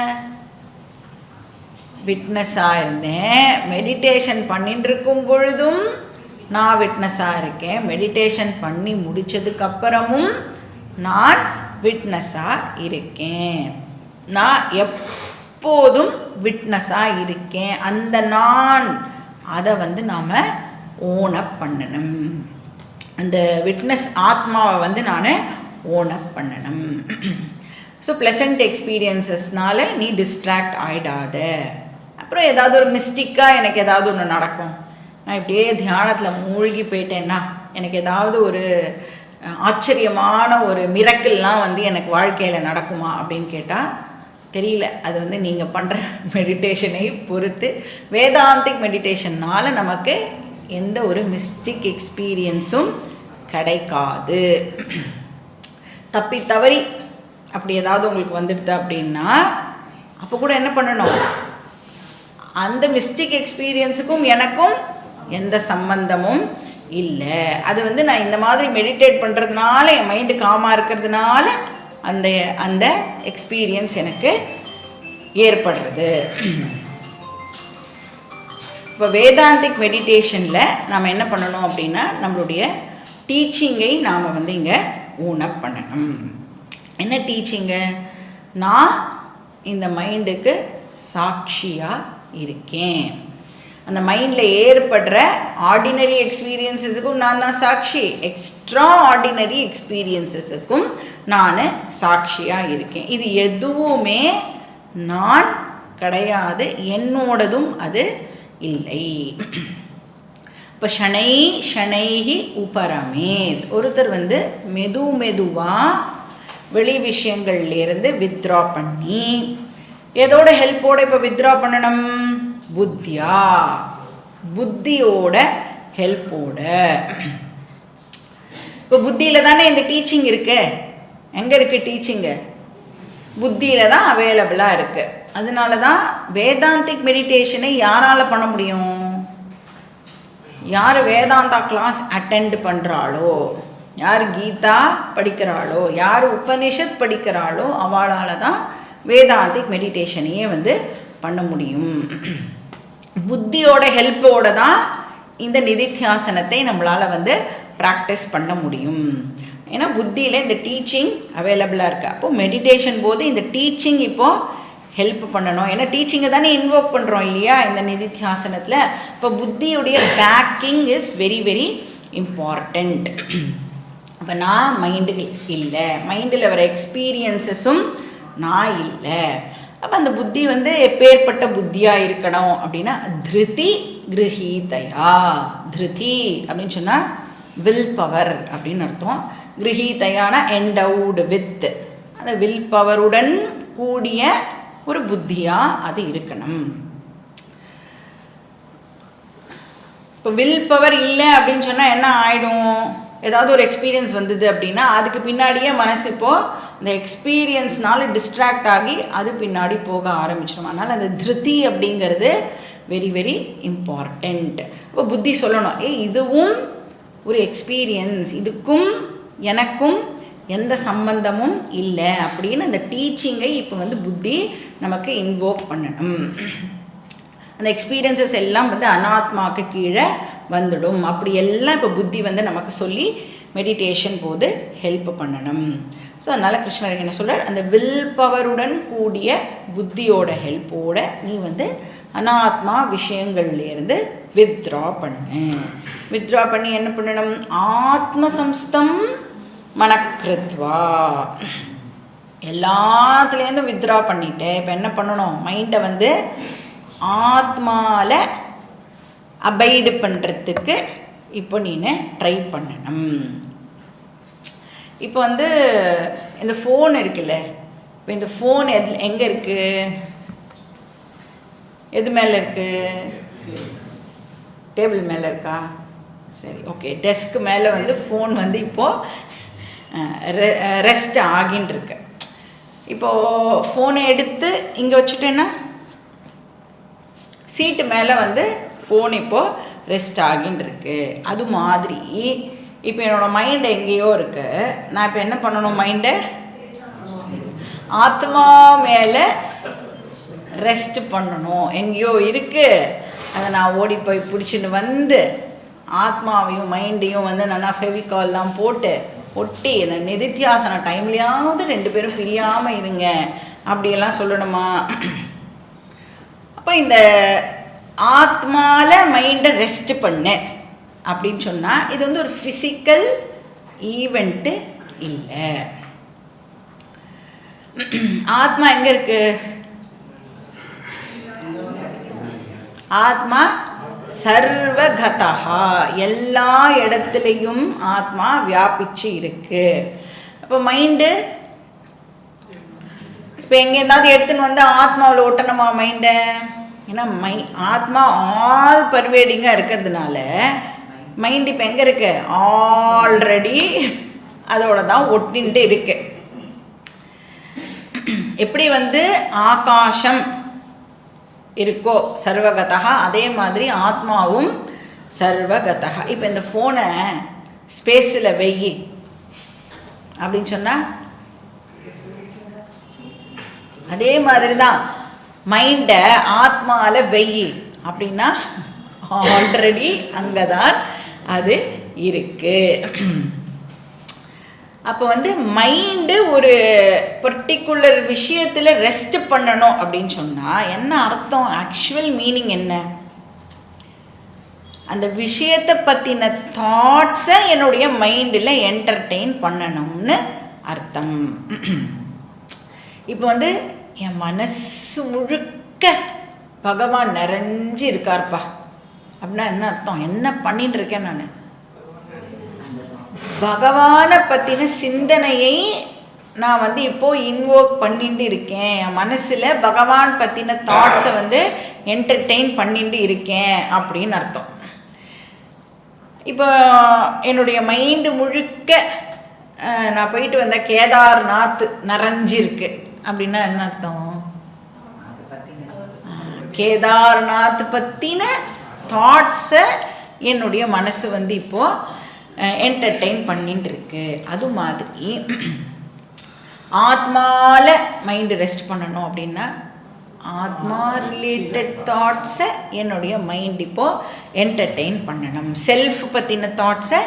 விட்னஸாக இருந்தேன். மெடிடேஷன் பண்ணிட்டு இருக்கும் பொழுதும் நான் விட்னஸாக இருக்கேன். மெடிடேஷன் பண்ணி முடித்ததுக்கப்புறமும் நான் விட்னஸாக இருக்கேன். நான் எப்போதும் விட்னஸாக இருக்கேன். அந்த நான் அதை வந்து நாம் ஓன் அப் பண்ணணும். அந்த விட்னஸ் ஆத்மாவை வந்து நான் ஓன் அப் பண்ணணும். ஸோ ப்ளசண்ட் எக்ஸ்பீரியன்ஸஸ்னால நீ டிஸ்ட்ராக்ட் ஆகிடாத. அப்புறம் ஏதாவது ஒரு மிஸ்டிக்காக எனக்கு ஏதாவது ஒன்று நடக்கும், நான் இப்படியே தியானத்தில் மூழ்கி போயிட்டேன்னா எனக்கு ஏதாவது ஒரு ஆச்சரியமான ஒரு மிரக்கிள்லாம் வந்து எனக்கு வாழ்க்கையில் நடக்குமா அப்படின்னு கேட்டால் தெரியல. அது வந்து நீங்கள் பண்ணுற மெடிடேஷனை பொறுத்து. வேதாந்திக் மெடிடேஷன்னால் நமக்கு எந்த ஒரு மிஸ்டிக் எக்ஸ்பீரியன்ஸும் கிடைக்காது. தப்பி தவறி அப்படி ஏதாவது உங்களுக்கு வந்துடுது அப்படின்னா அப்போ கூட என்ன பண்ணணும், அந்த மிஸ்டிக் எக்ஸ்பீரியன்ஸுக்கும் எனக்கும் எந்த சம்பந்தமும் இல்லை. அது வந்து நான் இந்த மாதிரி மெடிடேட் பண்ணுறதுனால, என் மைண்டு காமாக இருக்கிறதுனால அந்த அந்த எக்ஸ்பீரியன்ஸ் எனக்கு ஏற்படுறது. இப்போ வேதாந்திக் மெடிடேஷனில் நாம் என்ன பண்ணணும் அப்படின்னா, நம்மளுடைய டீச்சிங்கை நாம் வந்து இங்கே ஊனப் பண்ணணும். என்ன டீச்சிங்கு, நான் இந்த மைண்டுக்கு சாட்சியாக இருக்கேன். அந்த மைண்டில் ஏற்படுற ஆர்டினரி எக்ஸ்பீரியன்ஸஸுக்கும் நான் தான் சாட்சி, எக்ஸ்ட்ரா ஆர்டினரி எக்ஸ்பீரியன்ஸஸுக்கும் நான் சாட்சியாக இருக்கேன். இது எதுவுமே நான் கிடையாது, என்னோடதும் அது இல்லை. இப்போ ஷனை ஷனைஹி உபரமேத், ஒருத்தர் வந்து மெதுவாக வெளி விஷயங்கள்லேருந்து வித்ட்ரா பண்ணி, எதோட ஹெல்ப்போட இப்போ வித்ட்ரா பண்ணணும், புத்தியா, புத்தியோட ஹெல்ப்போட. இப்போ புத்தியில் தானே இந்த டீச்சிங் இருக்கு. எங்கே இருக்குது டீச்சிங்கு, புத்தியில் தான் அவைலபிளாக இருக்குது. அதனால தான் வேதாந்திக் மெடிடேஷனை யாரால் பண்ண முடியும், யார் வேதாந்தா கிளாஸ் அட்டெண்ட் பண்ணுறாளோ, யார் கீதா படிக்கிறாளோ, யார் உபனிஷத் படிக்கிறாளோ அவளால் தான் வேதாந்திக் மெடிடேஷனையே வந்து பண்ண முடியும். புத்தியோட ஹெல்ப்போடு தான் இந்த நிதித்தியாசனத்தை நம்மளால் வந்து ப்ராக்டிஸ் பண்ண முடியும். ஏன்னா புத்தியில் இந்த டீச்சிங் அவைலபிளாக இருக்குது. அப்போது மெடிடேஷன் போது இந்த டீச்சிங் இப்போது ஹெல்ப் பண்ணணும். ஏன்னா டீச்சிங்கை தானே இன்வோக் பண்ணுறோம் இல்லையா இந்த நிதித்தியாசனத்தில். இப்போ புத்தியுடைய backing is very very important. இப்போ நான் மைண்டு இல்லை, மைண்டில் வர எக்ஸ்பீரியன்ஸஸும் நான் இல்லை. அப்போ அந்த புத்தி வந்து எப்பேற்பட்ட புத்தியாக இருக்கணும் அப்படின்னா திருதி கிரகீதையா. திருதி அப்படின்னு சொன்னால் வில் பவர் அப்படின்னு அர்த்தம். கிரகீதையான எண்டவுடு வித், அந்த வில் பவருடன் கூடிய ஒரு புத்தியாக அது இருக்கணும். இப்போ வில் பவர் இல்லை அப்படின்னு சொன்னால் என்ன ஆகிடும்? ஏதாவது ஒரு எக்ஸ்பீரியன்ஸ் வந்தது அப்படின்னா அதுக்கு பின்னாடியே மனசு இப்போது இந்த எக்ஸ்பீரியன்ஸ்னால டிஸ்ட்ராக்ட் ஆகி அது பின்னாடி போக ஆரம்பிச்சிடும். அதனால் அந்த திருதி அப்படிங்கிறது வெரி வெரி இம்பார்ட்டண்ட். இப்போ புத்தி சொல்லணும், இதுவும் ஒரு எக்ஸ்பீரியன்ஸ், இதுக்கும் எனக்கும் எந்த சம்பந்தமும் இல்லை அப்படின்னு அந்த டீச்சிங்கை இப்போ வந்து புத்தி நமக்கு இன்வோக் பண்ணணும். அந்த எக்ஸ்பீரியன்ஸஸ் எல்லாம் வந்து அனாத்மாவுக்கு கீழே வந்துடும். அப்படி எல்லாம் இப்போ புத்தி வந்து நமக்கு சொல்லி மெடிடேஷன் போது ஹெல்ப் பண்ணணும். ஸோ அதனால் கிருஷ்ணர் என்ன சொல்கிறார், அந்த வில் பவருடன் கூடிய புத்தியோட ஹெல்ப்போட நீ வந்து அனாத்மா விஷயங்கள்லேருந்து வித்ரா பண்ணு. வித்ரா பண்ணி என்ன பண்ணணும்? ஆத்மசம்ஸ்தம் மனக்கிருத்வா, எல்லாத்துலேருந்து வித்ரா பண்ணிட்டேன். இப்போ என்ன பண்ணணும்? மைண்டை வந்து ஆத்மாவில் அபைடு பண்ணுறதுக்கு இப்போ நீ ட்ரை பண்ணணும். இப்போ வந்து இந்த ஃபோன் இருக்குல்ல, இப்போ இந்த ஃபோன் எங்கே இருக்குது? எது மேலே இருக்குது? டேபிள் மேலே இருக்கா? சரி, ஓகே. டெஸ்க்கு மேலே வந்து ஃபோன் வந்து இப்போது ரெஸ்ட் ஆகின்னு இருக்கு. இப்போது ஃபோனை எடுத்து இங்கே வச்சுட்டேன்னா சீட்டு மேலே வந்து ஃபோன் இப்போது ரெஸ்ட் ஆகின்னு இருக்கு. அது மாதிரி இப்போ என்னோடய மைண்டு எங்கேயோ இருக்குது. நான் இப்போ என்ன பண்ணணும்? மைண்டை ஆத்மா மேலே ரெஸ்ட் பண்ணணும். எங்கேயோ இருக்குது, அதை நான் ஓடி போய் பிடிச்சின்னு வந்து ஆத்மாவையும் மைண்டையும் வந்து நல்லா ஃபெவிகால்லாம் போட்டு ஒட்டி இந்த நிதித்தியாசன டைம்லையாவது 2 பேரும் பிரியாமல் இருங்க அப்படியெல்லாம் சொல்லணுமா? அப்போ இந்த ஆத்மாவில் மைண்டை ரெஸ்ட் பண்ணு அப்படின்னு சொன்னால் இது வந்து ஒரு ஃபிசிக்கல் ஈவெண்ட்டு இல்லை. ஆத்மா எங்கே இருக்கு? ஆத்மா சர்வகதா, எல்லா இடத்துலையும் ஆத்மா வியாபிச்சு இருக்கு. அப்போ மைண்டு இப்போ எங்கே ஏதாவது எடுத்துன்னு வந்து ஆத்மாவில் ஒட்டணுமா மைண்டை? ஏன்னா ஆத்மா ஆல் பர்வேடிங்காக இருக்கிறதுனால மைண்ட் இப்போ எங்கே இருக்கு? ஆல்ரெடி அதோட தான் ஒட்டின்ட்டு இருக்கு. எப்படி வந்து ஆகாசம் இருக்கோ சர்வகதா, அதே மாதிரி ஆத்மாவும் சர்வகதா. இப்போ இந்த ஃபோனை ஸ்பேஸில் வெயி அப்படின்னு சொன்னால் அதே மாதிரி தான் மைண்டை ஆத்மாவில் வெயி அப்படின்னா ஆல்ரெடி அங்கே தான் அது இருக்கு. அப்போ வந்து மைண்டு ஒரு பர்டிகுலர் விஷயத்தில் ரெஸ்ட் பண்ணணும் அப்படின்னு சொன்னால் என்ன அர்த்தம்? ஆக்சுவல் மீனிங் என்ன? அந்த விஷயத்தை பற்றின தாட்ஸை என்னுடைய மைண்டில் என்டர்டெயின் பண்ணணும்னு அர்த்தம். இப்போ வந்து என் மனசு முழுக்க பகவான் நிறைஞ்சு இருக்கார்ப்பா அப்படின்னா என்ன அர்த்தம்? என்ன பண்ணிட்டு இருக்கேன் நான்? பகவானை பற்றின சிந்தனையை நான் வந்து இப்போது இன்வோக் பண்ணிட்டு இருக்கேன். என் மனசில் பகவான் பற்றின தாட்ஸை வந்து என்டர்டெயின் பண்ணிட்டு இருக்கேன் அப்படின்னு அர்த்தம். இப்போ என்னுடைய மைண்டு முழுக்க நான் போயிட்டு வந்த கேதார்நாத் நிறைஞ்சிருக்கு அப்படின்னா என்ன அர்த்தம்? கேதார்நாத் பற்றின தாட்ஸை என்னுடைய மனசு வந்து இப்போது என்டர்டெயின் பண்ணிட்டு இருக்கு. அது மாதிரி ஆத்மாவில் மைண்டு ரெஸ்ட் பண்ணணும் அப்படின்னா ஆத்மா ரிலேட்டட் தாட்ஸை என்னுடைய மைண்ட் இப்போது என்டர்டெயின் பண்ணணும். செல்ஃப் பற்றின தாட்ஸை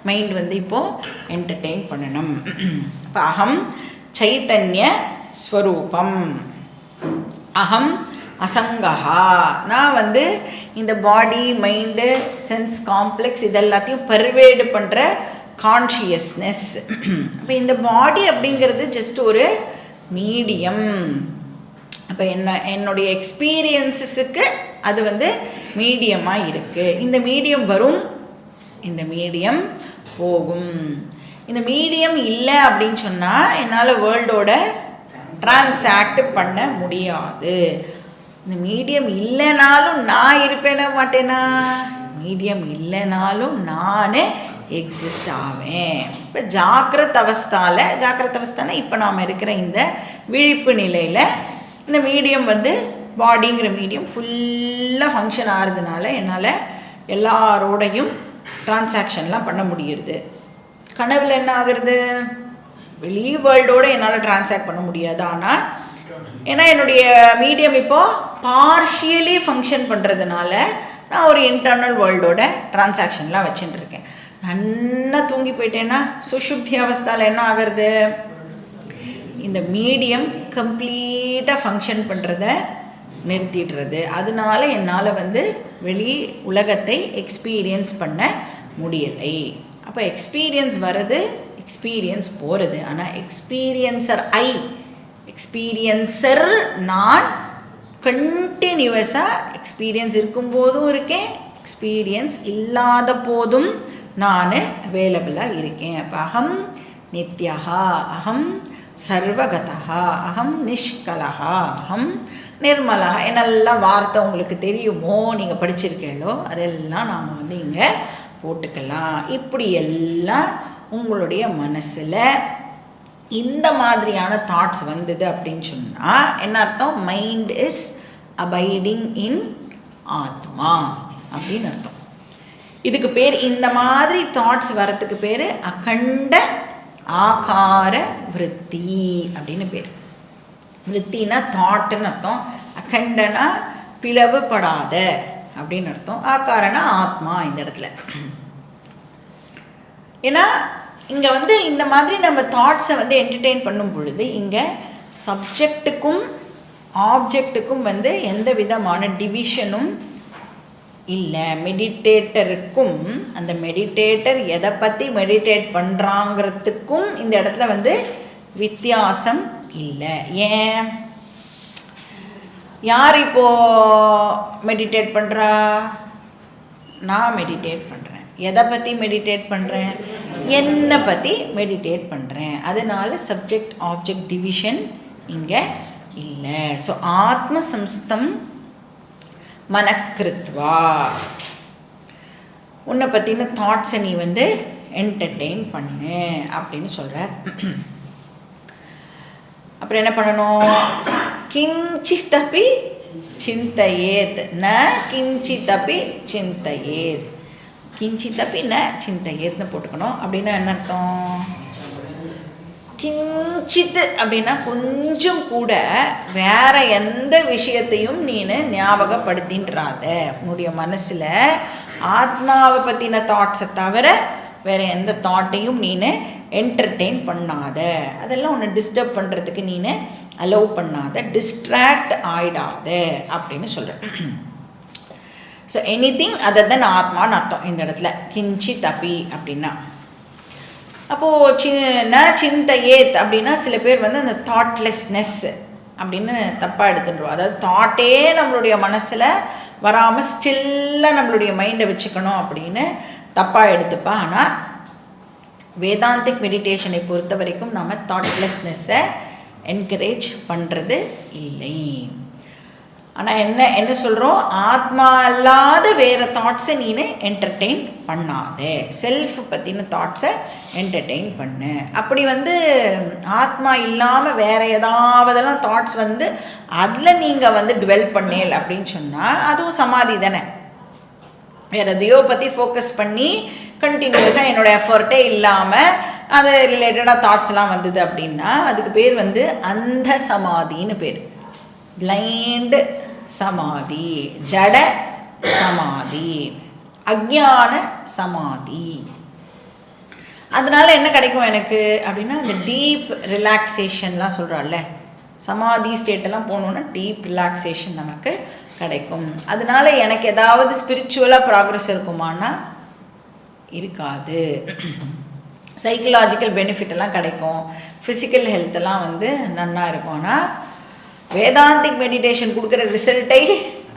மைண்ட் வந்து இப்போது என்டர்டெயின் பண்ணணும். இப்போ அகம் சைத்தன்ய ஸ்வரூபம் அகம் அசங்கஹா, நான் வந்து இந்த பாடி மைண்டு சென்ஸ் காம்ப்ளெக்ஸ் இதெல்லாத்தையும் பர்வேடு பண்ணுற கான்ஷியஸ்னஸ். அப்போ இந்த பாடி அப்படிங்கிறது ஜஸ்ட் ஒரு மீடியம். அப்போ என்னுடைய எக்ஸ்பீரியன்ஸஸுக்கு அது வந்து மீடியமாக இருக்குது. இந்த மீடியம் வரும், இந்த மீடியம் போகும். இந்த மீடியம் இல்லை அப்படின்னு சொன்னால் என்னால் வேர்ல்டோட டிரான்சாக்ட் பண்ண முடியாது. இந்த மீடியம் இல்லைனாலும் நான் இருப்பேனா மாட்டேனா? மீடியம் இல்லைனாலும் நான் எக்ஸிஸ்ட் ஆவேன். இப்போ ஜாக்கிரத அவஸ்தானா இப்போ நாம் இருக்கிற இந்த விழிப்பு நிலையில் இந்த மீடியம் வந்து பாடிங்கிற மீடியம் ஃபுல்லாக ஃபங்க்ஷன் ஆகிறதுனால என்னால் எல்லாரோடையும் டிரான்சாக்ஷன்லாம் பண்ண முடியுது. கனவில் என்ன ஆகுறது? வெளி வேர்ல்டோடு என்னால் டிரான்சாக்ட் பண்ண முடியாது. ஆனால் ஏன்னா என்னுடைய மீடியம் இப்போது பார்ஷியலி ஃபங்க்ஷன் பண்ணுறதுனால நான் ஒரு இன்டர்னல் வேர்ல்டோட டிரான்சாக்ஷன்லாம் வச்சுட்டுருக்கேன். நல்லா தூங்கி போயிட்டேன்னா சுஷுப்தி அவஸ்தாவில் என்ன ஆகிறது? இந்த மீடியம் கம்ப்ளீட்டாக ஃபங்க்ஷன் பண்ணுறத நிறுத்திடுறது. அதனால என்னால் வந்து வெளி உலகத்தை எக்ஸ்பீரியன்ஸ் பண்ண முடியலை. அப்போ எக்ஸ்பீரியன்ஸ் வர்றது, எக்ஸ்பீரியன்ஸ் போகிறது. ஆனால் எக்ஸ்பீரியன்சர் நான் கண்டினியூவஸாக எக்ஸ்பீரியன்ஸ் இருக்கும்போதும் இருக்கேன், எக்ஸ்பீரியன்ஸ் இல்லாத போதும் நான் அவைலபிளாக இருக்கேன். அப்போ அகம் நித்யஹா, அகம் சர்வகதா, அகம் நிஷ்கலஹா, அகம் நிர்மலா. என்னெல்லாம் வார்த்தை உங்களுக்கு தெரியுமோ, நீங்கள் படிச்சிருக்கீங்களோ, அதெல்லாம் நாம் வந்து இங்கே போட்டுக்கலாம். இப்படி எல்லாம் உங்களுடைய மனசில் இந்த மாதிரியான தாட்ஸ் வந்தது அப்படின்னு சொன்னால் என்ன அர்த்தம்? மைண்ட் இஸ் அபைடிங் இன் ஆத்மா அப்படின்னு அர்த்தம். இதுக்கு பேர், இந்த மாதிரி தாட்ஸ் வரத்துக்கு பேர் அகண்ட ஆகார விருத்தி அப்படின்னு பேர். விருத்தினா தாட்டுன்னு அர்த்தம், அகண்டனா பிளவுபடாத அப்படின்னு அர்த்தம், ஆகாரனா ஆத்மா இந்த இடத்துல. ஏன்னா இங்கே வந்து இந்த மாதிரி நம்ம தாட்ஸை வந்து என்டர்டெயின் பண்ணும் பொழுது இங்கே சப்ஜெக்டுக்கும் ஆப்ஜெக்டுக்கும் வந்து எந்த விதமான டிவிஷனும் இல்லை. மெடிடேட்டருக்கும் அந்த மெடிடேட்டர் எதை பற்றி மெடிடேட் பண்ணுறாங்கிறதுக்கும் இந்த இடத்துல வந்து வித்தியாசம் இல்லை. ஏன்? யார் இப்போது மெடிடேட் பண்ணுறா? நான் மெடிடேட் பண்ணுறேன். எதை பற்றி மெடிடேட் பண்ணுறேன்? என்னை பற்றி மெடிடேட் பண்ணுறேன். அதனால சப்ஜெக்ட் ஆப்ஜெக்ட் டிவிஷன் இங்கே இல்லை. ஸோ ஆத்ம சம்ஸ்தம் மனக்கிருத்வா, உன்னை பற்றின தாட்ஸை நீ வந்து என்டர்டெயின் பண்ணு அப்படின்னு சொல்கிறார். அப்புறம் என்ன பண்ணணும்? கிஞ்சிதபி சிந்தையேத், ந கிஞ்சிதபி சிந்தையேத். கிஞ்சிதபி ந சிந்தையேத்னு போட்டுக்கணும். அப்படின்னா என்ன அர்த்தம்? கிஞ்சித்து அப்படின்னா கொஞ்சம் கூட வேற எந்த விஷயத்தையும் நீனு ஞாபகப்படுத்தின்றாத. உன்னுடைய மனசில் ஆத்மாவை பற்றின தாட்ஸை தவிர வேற எந்த தாட்டையும் நீனு என்டர்டெயின் பண்ணாத. அதெல்லாம் உன்னை டிஸ்டர்ப் பண்ணுறதுக்கு நீனு அலோவ் பண்ணாத, டிஸ்ட்ராக்ட் ஆயிடாத அப்படின்னு சொல்கிறேன். ஸோ எனிதிங் அதர் தென் ஆத்மான்னு அர்த்தம் இந்த இடத்துல கிஞ்சிதபி அப்படின்னா. அப்போது ந சிந்தையேத் அப்படின்னா சில பேர் வந்து அந்த தாட்லெஸ்னஸ் அப்படின்னு தப்பாக எடுத்துட்டுருவோம். அதாவது தாட்டே நம்மளுடைய மனசில் வராமல் ஸ்டில்லாக நம்மளுடைய மைண்டை வச்சுக்கணும் அப்படின்னு தப்பாக எடுத்துப்பா. ஆனால் வேதாந்திக் மெடிடேஷனை பொறுத்த வரைக்கும் நம்ம தாட்லெஸ்னஸை என்கரேஜ் பண்ணுறது இல்லை. ஆனால் என்ன சொல்கிறோம்? ஆத்மா இல்லாத வேறு தாட்ஸை நீனு என்டர்டெயின் பண்ணாத, செல்ஃப் பற்றின தாட்ஸை என்டர்டெயின் பண்ணு. அப்படி வந்து ஆத்மா இல்லாமல் வேறு ஏதாவதெல்லாம் தாட்ஸ் வந்து அதில் நீங்கள் வந்து டுவெல் பண்ணேல் அப்படின்னு சொன்னால் அதுவும் சமாதி தானே. வேறு எதையோ பற்றி ஃபோக்கஸ் பண்ணி கண்டினியூஸாக என்னோடய எஃபர்ட்டே இல்லாமல் அது ரிலேட்டடாக தாட்ஸ்லாம் வந்தது அப்படின்னா அதுக்கு பேர் வந்து அந்த சமாதின்னு பேர். பிளைண்டு சமாதி, ஜட சமாதி, அஜ்ஞான சமாதி. அதனால என்ன கிடைக்கும் எனக்கு அப்படின்னா அந்த டீப் ரிலாக்ஸேஷன்லாம் சொல்கிறாள்ல, சமாதி ஸ்டேட்டெல்லாம் போனோன்னா டீப் ரிலாக்ஸேஷன் நமக்கு கிடைக்கும். அதனால எனக்கு ஏதாவது ஸ்பிரிச்சுவலாக ப்ராக்ரெஸ் இருக்குமானா இருக்காது. சைக்கலாஜிக்கல் பெனிஃபிட் எல்லாம் கிடைக்கும், ஃபிசிக்கல் ஹெல்த்தெல்லாம் வந்து நன்னா இருக்கும். ஆனால் வேதாந்திக் மெடிடேஷன் கொடுக்குற ரிசல்ட்டை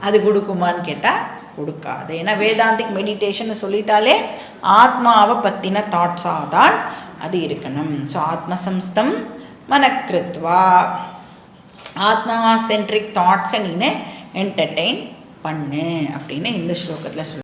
அது கொடுக்குமான்னு கேட்டால் கொடுக்காது. ஏன்னா வேதாந்திக் மெடிடேஷன் சொல்லிட்டாலே ஆத்மாவை பற்றின தாட்ஸாக தான் அது இருக்கணும். ஸோ ஆத்மசம்ஸ்தம் மனக்கிருத்வா, ஆத்மா சென்ட்ரிக் தாட்ஸை நீ என்டர்டெயின் பண்ணு அப்படின்னு இந்த ஸ்லோகத்தில்